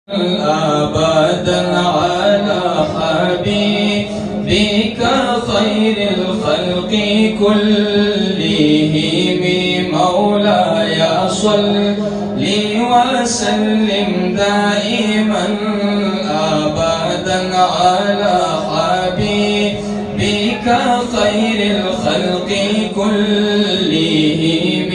أبدا على حبيبك خير الخلق كلهم مولاي صل وسلم دائما أبدا على حبيبك خير الخلق كلهم।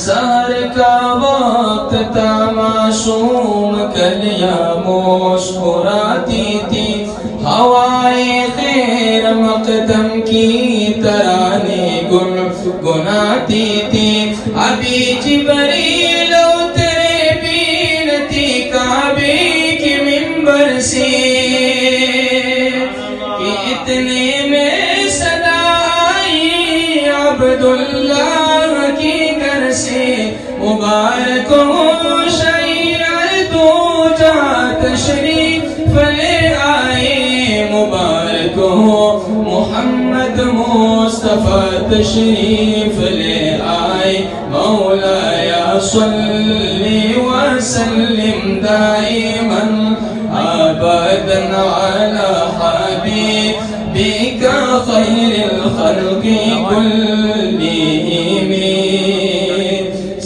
सहर का वक्त था मासूम कलियां मुस्कुराती थी, हवाएं खैर मकदम की तराने गुनगुनाती थी। अभी जिब्रील उतरे बीनती काबे के मिंबर से कि इतने में सदा आई अब्दुल्लाह की घर से, मुबारक हो शरीयत तो जहाँ तशरीफ ले आए, मुबारक हो मोहम्मद मुस्तफा तशरीफ ले आए। मौलाया सल्ली वसल्लिम दाइमन अबदन अला हबीबिका खैरिल खल्क़ि कुल्लिहिम।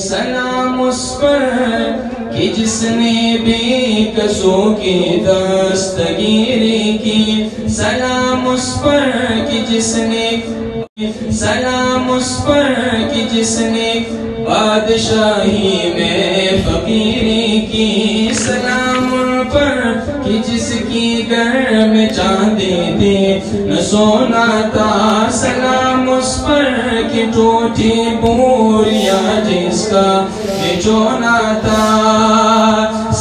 सलाम उस पर कि जिसने बेकसों की दस्तगीरी की, सलाम उस पर कि जिसने, सलाम उस पर कि जिसने बादशाही में फकीरी की, सलाम उन पर कि जिसकी घर में चांदी थी न सोना था, सलाम उस पर कि टूटी बोरियां जिसका निचोना था।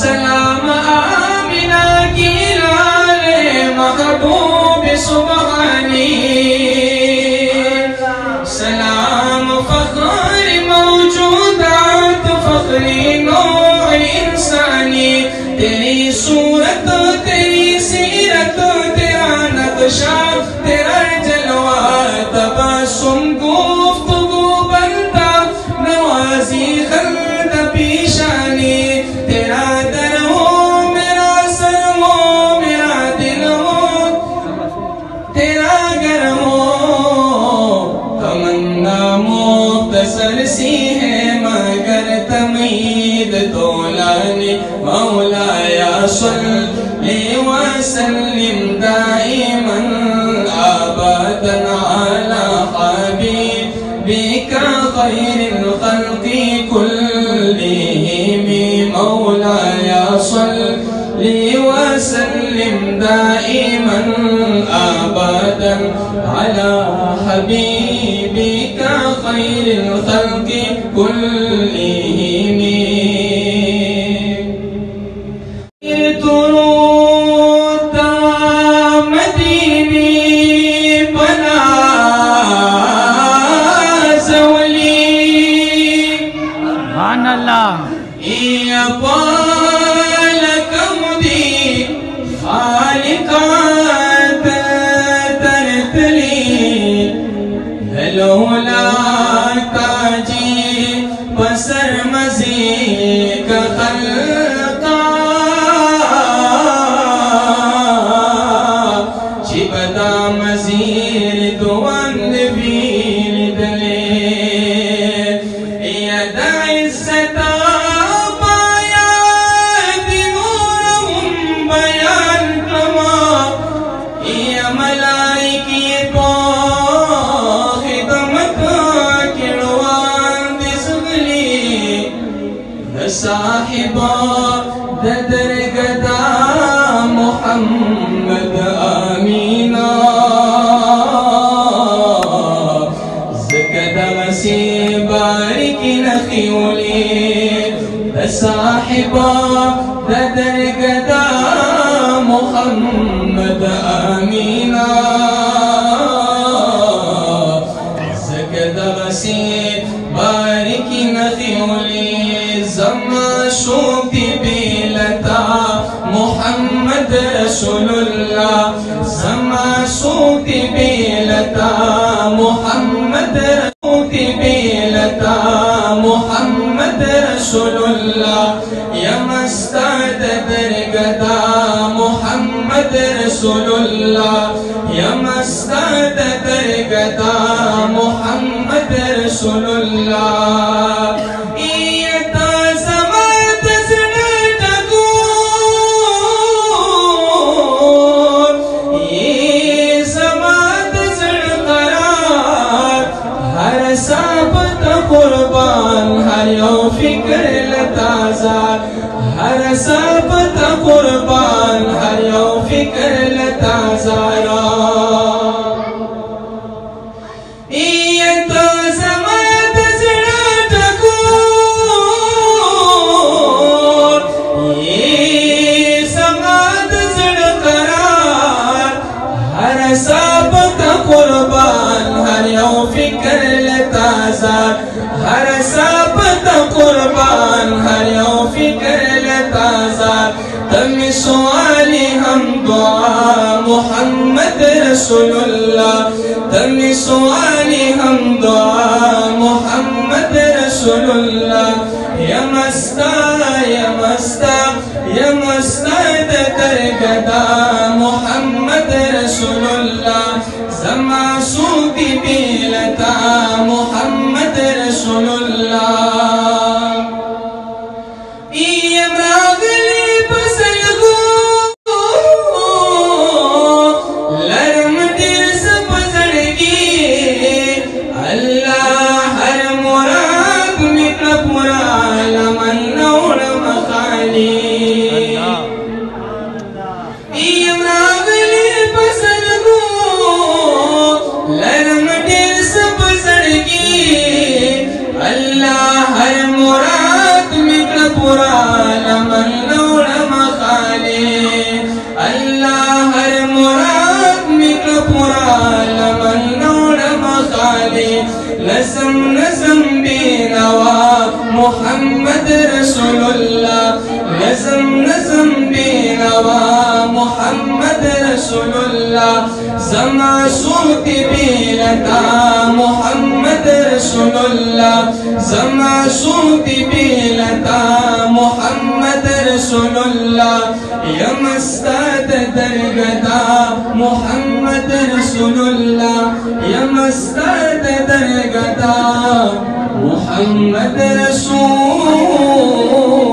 सलाम आमिना की लाले महबूब सुबहानी, सलाम फख्र मौजूदात फख्री नौ इंसानी। तेरी सूरत तेरी सीरत तेरा नक्शा तेरा जलवा तबस्सुम गुफ्तगू बनता नवाजी खल्द पेशानी। तेरा दर हो मेरा सर हो मेरा दिल हो तेरा घर हो, तमन्ना मुख्तसर सी है मगर तमीद तोलानी। मौलाया सल्ली वसल्लिम दाइमन अबदन अला हबीबिका खैरिल खल्क़ि कुल्लिहिम। मौलाया सल्ली वसल्लिम दाइमन अबदन अला हबीबिका खैरिल खल्क़ि कुल्लिहिम। बसर मज़े का खल्क़ा चिबदा मज़ीर दुवंद बीर दले यद इज़्ज़ता पाया दिनूरहुम बयान कमा। या मलाइकी तो खिदमत साहिबा ददर गदा मोहम्मद आमीना, ज़गदा से बारिकी नखियोले साहिबा ददर गदा मोहम्मद आमीना, ज़गदा से बारिकी नखियोले ज़माशों की बेलता मोहम्मद रसूलुल्लाह, ज़माशों की बेलता मोहम्मद की बेलता मोहम्मद रसूलुल्लाह। मस्ताद दरगदा मोहम्मद रसूलुल्लाह या मस्ताद दरगदा मोहम्मद रसूलुल्लाह कुर्बान हर यो फिक्र लताजा हर साबत कुर्बान हर यो फिक्र लताजा ये तो समात जड़ा टकोर ये समात जड़ा करार हर साबत कुर्बान हर यो फिक्र लताजा हर साबत कुर्बान हर यो फिक्र लताजा तम सुआली हम दुआ मोहम्मद रसूलुल्लाह तम सुआली हम दुआ मोहम्मद रसूलुल्लाह या मस्ता या मस्ता या मस्ताद दरगदा मोहम्मद रसूलुल्लाह जमा सूदी बिलता मोहम्मद रसूलुल्लाह इमरागली बसलगो लरम दिल सब जड़गी अल्लाह हर मुराद मित्र पुरा लमन नौड़ मखाली इमरागली बसलगो लरम दिल सब जड़गी अल्लाह हर मुराद मित्र पुरा लमन नौड़ मखाले अल्लाह हर मुराद मित्र पुरा लमन नौड़ मखाले नज़म नज़म बेनवा मोहम्मद रसूलुल्लाह नज़म नज़म बेनवा मोहम्मद रसूलुल्लाह ज़मा सूती बेलता मोहम्मद रसूलुल्लाह ज़मा सूती बेलता मोहम्मद रसूलुल्लाह या मस्ताद दरगदा मोहम्मद रसूलुल्लाह या मस्ताद दरगदा मोहम्मद रसूलुल्लाह।